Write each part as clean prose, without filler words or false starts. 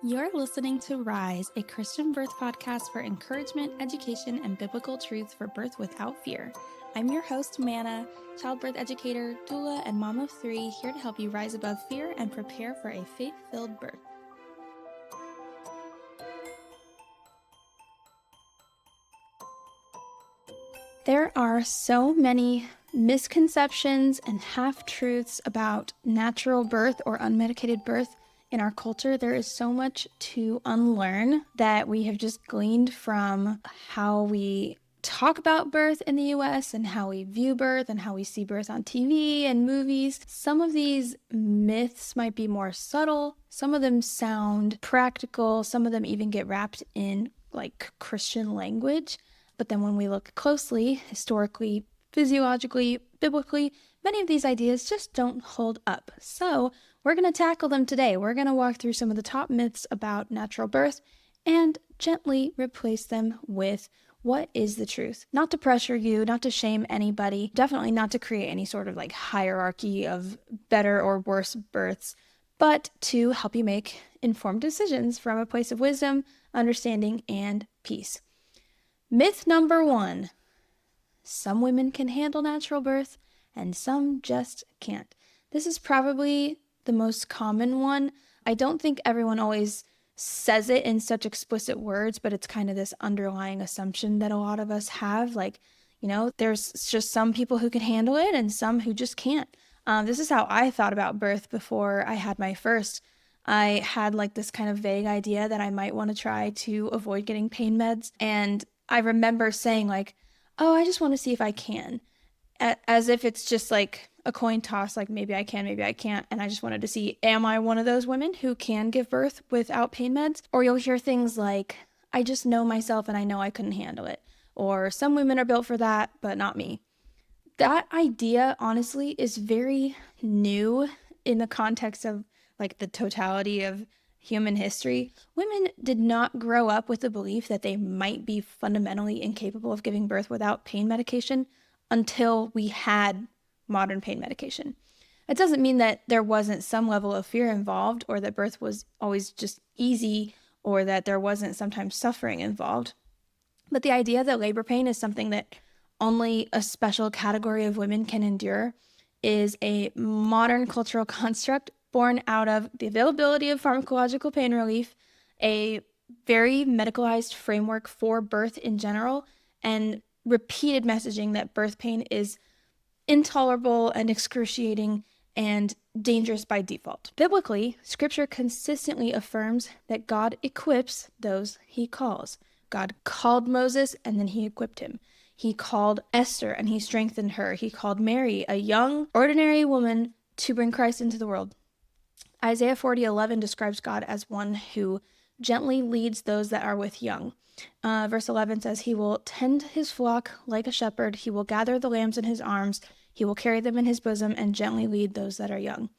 You're listening to Rise, a Christian birth podcast for encouragement, education, and biblical truths for birth without fear. I'm your host, Manna, childbirth educator, doula, and mom of three, here to help you rise above fear and prepare for a faith-filled birth. There are so many misconceptions and half-truths about natural birth or unmedicated birth in our culture. There is so much to unlearn that we have just gleaned from how we talk about birth in the US and how we view birth and how we see birth on TV and movies. Some of these myths might be more subtle. Some of them sound practical. Some of them even get wrapped in like Christian language. But then when we look closely, historically, physiologically, biblically, many of these ideas just don't hold up. So we're going to tackle them today. We're going to walk through some of the top myths about natural birth and gently replace them with what is the truth. Not to pressure you, not to shame anybody, definitely not to create any sort of like hierarchy of better or worse births, but to help you make informed decisions from a place of wisdom, understanding, and peace. Myth number 1. Some women can handle natural birth and some just can't. This is probably the most common one. I don't think everyone always says it in such explicit words, but it's kind of this underlying assumption that a lot of us have. Like, there's just some people who can handle it and some who just can't. This is how I thought about birth before I had my first. I had like this kind of vague idea that I might want to try to avoid getting pain meds. And I remember saying like, oh, I just want to see if I can, as if it's just like a coin toss, like maybe I can, maybe I can't. And I just wanted to see, am I one of those women who can give birth without pain meds? Or you'll hear things like, I just know myself and I know I couldn't handle it. Or some women are built for that, but not me. That idea, honestly, is very new in the context of like the totality of human history. Women did not grow up with the belief that they might be fundamentally incapable of giving birth without pain medication until we had modern pain medication. It doesn't mean that there wasn't some level of fear involved or that birth was always just easy or that there wasn't sometimes suffering involved. But the idea that labor pain is something that only a special category of women can endure is a modern cultural construct born out of the availability of pharmacological pain relief, a very medicalized framework for birth in general, and repeated messaging that birth pain is intolerable and excruciating and dangerous by default. Biblically, Scripture consistently affirms that God equips those he calls. God called Moses and then he equipped him. He called Esther and he strengthened her. He called Mary, a young, ordinary woman, to bring Christ into the world. Isaiah 40:11 describes God as one who gently leads those that are with young. Verse 11 says, he will tend his flock like a shepherd. He will gather the lambs in his arms. He will carry them in his bosom and gently lead those that are young.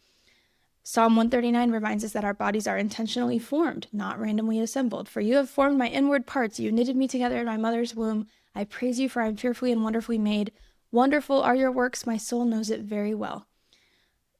Psalm 139 reminds us that our bodies are intentionally formed, not randomly assembled. For you have formed my inward parts. You knitted me together in my mother's womb. I praise you, for I am fearfully and wonderfully made. Wonderful are your works. My soul knows it very well.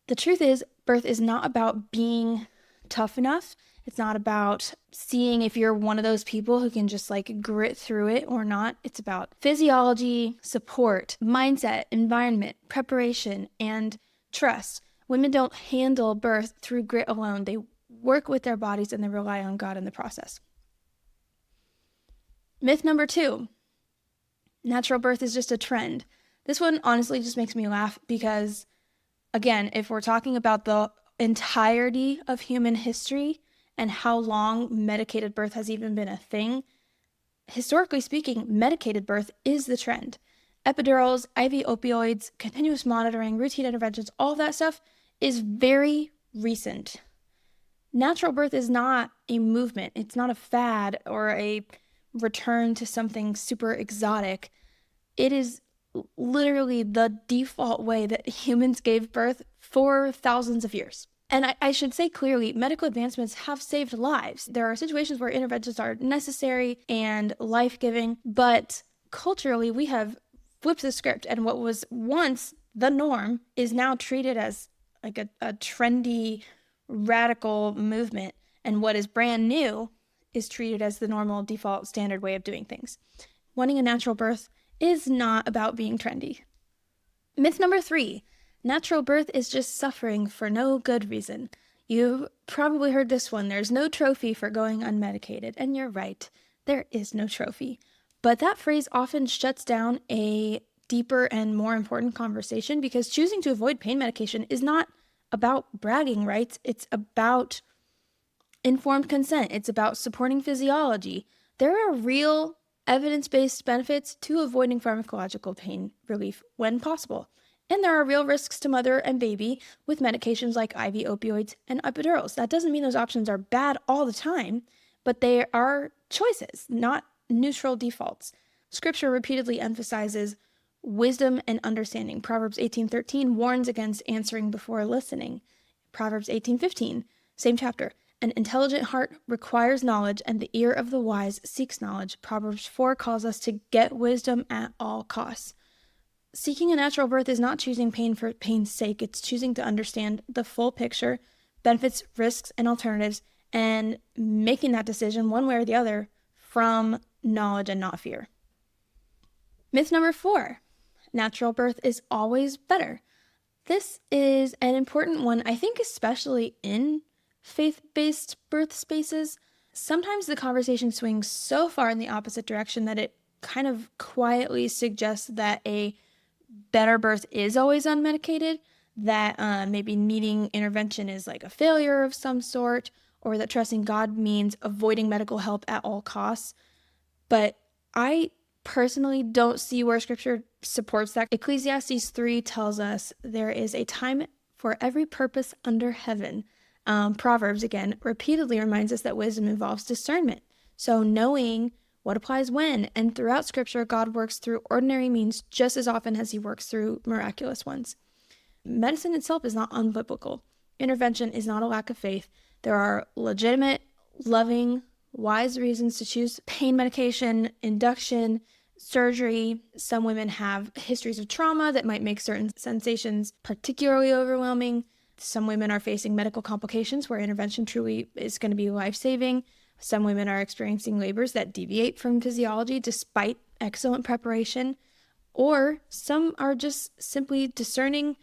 The truth is, birth is not about being tough enough. It's not about seeing if you're one of those people who can just like grit through it or not. It's about physiology, support, mindset, environment, preparation, and trust. Women don't handle birth through grit alone. They work with their bodies and they rely on God in the process. Myth number 2, natural birth is just a trend. This one honestly just makes me laugh because, again, if we're talking about the entirety of human history and how long medicated birth has even been a thing, historically speaking, medicated birth is the trend. Epidurals, IV opioids, continuous monitoring, routine interventions, all of that stuff is very recent. Natural birth is not a movement. It's not a fad or a return to something super exotic. It is literally the default way that humans gave birth for thousands of years. And I should say clearly, medical advancements have saved lives. There are situations where interventions are necessary and life-giving, but culturally we have flipped the script, and what was once the norm is now treated as like a trendy, radical movement. and what is brand new is treated as the normal default standard way of doing things. Wanting a natural birth is not about being trendy. Myth number 3, natural birth is just suffering for no good reason. You've probably heard this one. There's no trophy for going unmedicated. And you're right, there is no trophy. But that phrase often shuts down a deeper and more important conversation, because choosing to avoid pain medication is not about bragging rights. It's about informed consent. It's about supporting physiology. There are real evidence-based benefits to avoiding pharmacological pain relief when possible. And there are real risks to mother and baby with medications like IV opioids and epidurals. That doesn't mean those options are bad all the time, but they are choices, not neutral defaults. Scripture repeatedly emphasizes wisdom and understanding. Proverbs 18:13 warns against answering before listening. Proverbs 18:15, same chapter. An intelligent heart requires knowledge, and the ear of the wise seeks knowledge. Proverbs 4 calls us to get wisdom at all costs. Seeking a natural birth is not choosing pain for pain's sake. It's choosing to understand the full picture, benefits, risks, and alternatives, and making that decision one way or the other from knowledge and not fear. Myth number 4, natural birth is always better. This is an important one, I think, especially in faith-based birth spaces. Sometimes the conversation swings so far in the opposite direction that it kind of quietly suggests that a better birth is always unmedicated, that maybe needing intervention is like a failure of some sort, or that trusting God means avoiding medical help at all costs. But I personally don't see where Scripture supports that. Ecclesiastes 3 tells us there is a time for every purpose under heaven. Proverbs, again, repeatedly reminds us that wisdom involves discernment. So knowing what applies when, and throughout Scripture, God works through ordinary means just as often as he works through miraculous ones. Medicine itself is not unbiblical. Intervention is not a lack of faith. There are legitimate, loving, wise reasons to choose pain medication, induction, surgery. Some women have histories of trauma that might make certain sensations particularly overwhelming. Some women are facing medical complications where intervention truly is going to be life-saving. Some women are experiencing labors that deviate from physiology despite excellent preparation. Or some are just simply discerning,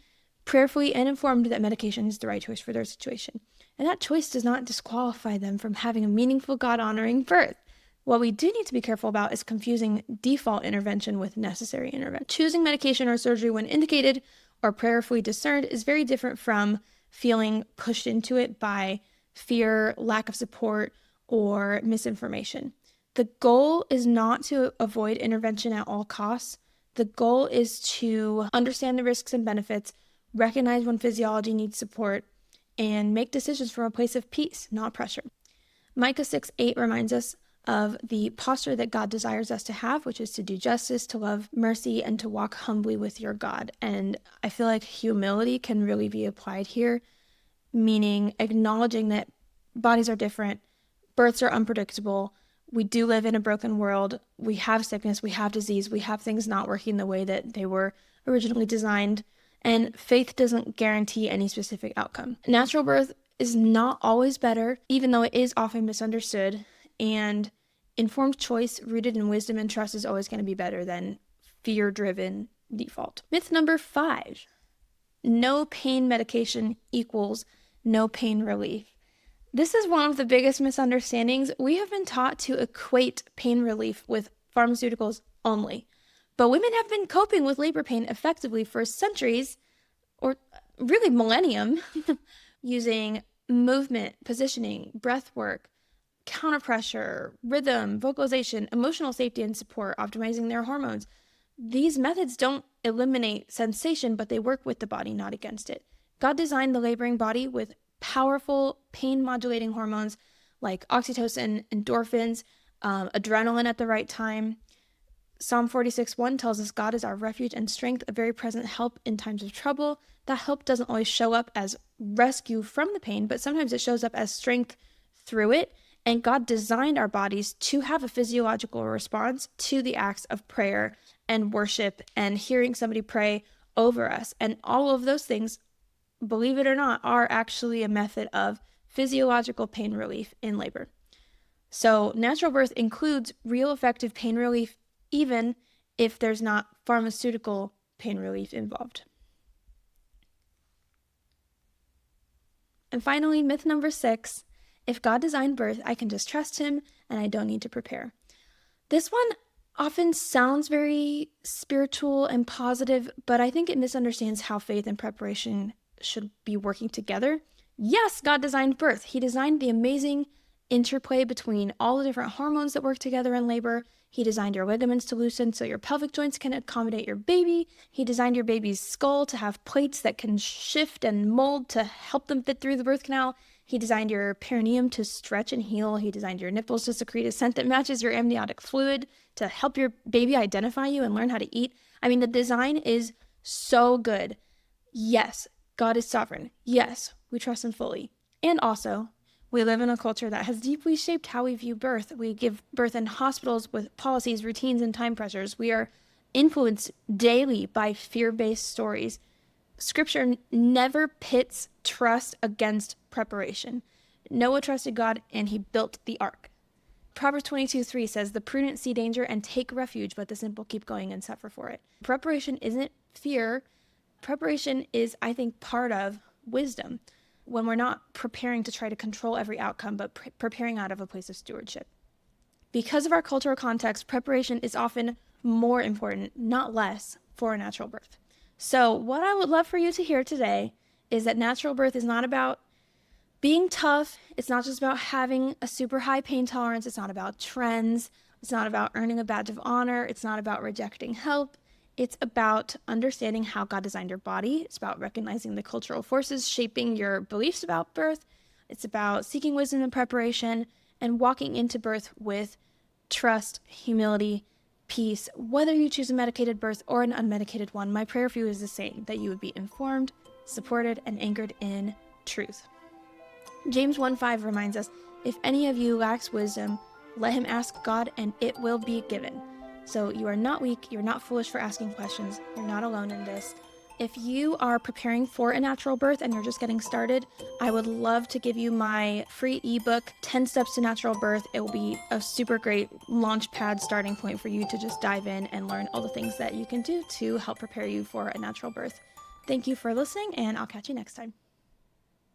prayerfully and informed that medication is the right choice for their situation. And that choice does not disqualify them from having a meaningful, God-honoring birth. What we do need to be careful about is confusing default intervention with necessary intervention. Choosing medication or surgery when indicated or prayerfully discerned is very different from feeling pushed into it by fear, lack of support, or misinformation. The goal is not to avoid intervention at all costs. The goal is to understand the risks and benefits, recognize when physiology needs support, and make decisions from a place of peace, not pressure. Micah 6:8 reminds us of the posture that God desires us to have, which is to do justice, to love mercy, and to walk humbly with your God. And I feel like humility can really be applied here, meaning acknowledging that bodies are different, births are unpredictable, we do live in a broken world, we have sickness, we have disease, we have things not working the way that they were originally designed, and faith doesn't guarantee any specific outcome. Natural birth is not always better, even though it is often misunderstood, and informed choice rooted in wisdom and trust is always going to be better than fear-driven default. Myth number 5, no pain medication equals no pain relief. This is one of the biggest misunderstandings. We have been taught to equate pain relief with pharmaceuticals only, but women have been coping with labor pain effectively for centuries, or really millennium, using movement, positioning, breath work, counterpressure, rhythm, vocalization, emotional safety and support, optimizing their hormones. These methods don't eliminate sensation, but they work with the body, not against it. God designed the laboring body with powerful pain-modulating hormones like oxytocin, endorphins, adrenaline at the right time. Psalm 46:1 tells us God is our refuge and strength, a very present help in times of trouble. That help doesn't always show up as rescue from the pain, but sometimes it shows up as strength through it. And God designed our bodies to have a physiological response to the acts of prayer and worship and hearing somebody pray over us. And all of those things, believe it or not, are actually a method of physiological pain relief in labor. So natural birth includes real effective pain relief, even if there's not pharmaceutical pain relief involved. And finally, myth number 6, if God designed birth, I can just trust him and I don't need to prepare. This one often sounds very spiritual and positive, but I think it misunderstands how faith and preparation should be working together. Yes, God designed birth. He designed the amazing interplay between all the different hormones that work together in labor. He designed your ligaments to loosen so your pelvic joints can accommodate your baby. He designed your baby's skull to have plates that can shift and mold to help them fit through the birth canal. He designed your perineum to stretch and heal. He designed your nipples to secrete a scent that matches your amniotic fluid to help your baby identify you and learn how to eat. I mean, the design is so good. Yes, God is sovereign. Yes, we trust him fully. And also, we live in a culture that has deeply shaped how we view birth. We give birth in hospitals with policies, routines, and time pressures. We are influenced daily by fear-based stories. Scripture never pits trust against preparation. Noah trusted God and he built the ark. Proverbs 22:3 says, the prudent see danger and take refuge, but the simple keep going and suffer for it. Preparation isn't fear. Preparation is, I think, part of wisdom when we're not preparing to try to control every outcome, but preparing out of a place of stewardship. Because of our cultural context, preparation is often more important, not less, for a natural birth. So what I would love for you to hear today is that natural birth is not about being tough. It's not just about having a super high pain tolerance. It's not about trends. It's not about earning a badge of honor. It's not about rejecting help. It's about understanding how God designed your body. It's about recognizing the cultural forces shaping your beliefs about birth. It's about seeking wisdom and preparation and walking into birth with trust, humility, peace. Whether you choose a medicated birth or an unmedicated one, my prayer for you is the same, that you would be informed, supported, and anchored in truth. James 1:5 reminds us, if any of you lacks wisdom, let him ask God and it will be given. So you are not weak, you're not foolish for asking questions, you're not alone in this. If you are preparing for a natural birth and you're just getting started, I would love to give you my free ebook, 10 Steps to Natural Birth. It will be a super great launch pad starting point for you to just dive in and learn all the things that you can do to help prepare you for a natural birth. Thank you for listening, and I'll catch you next time.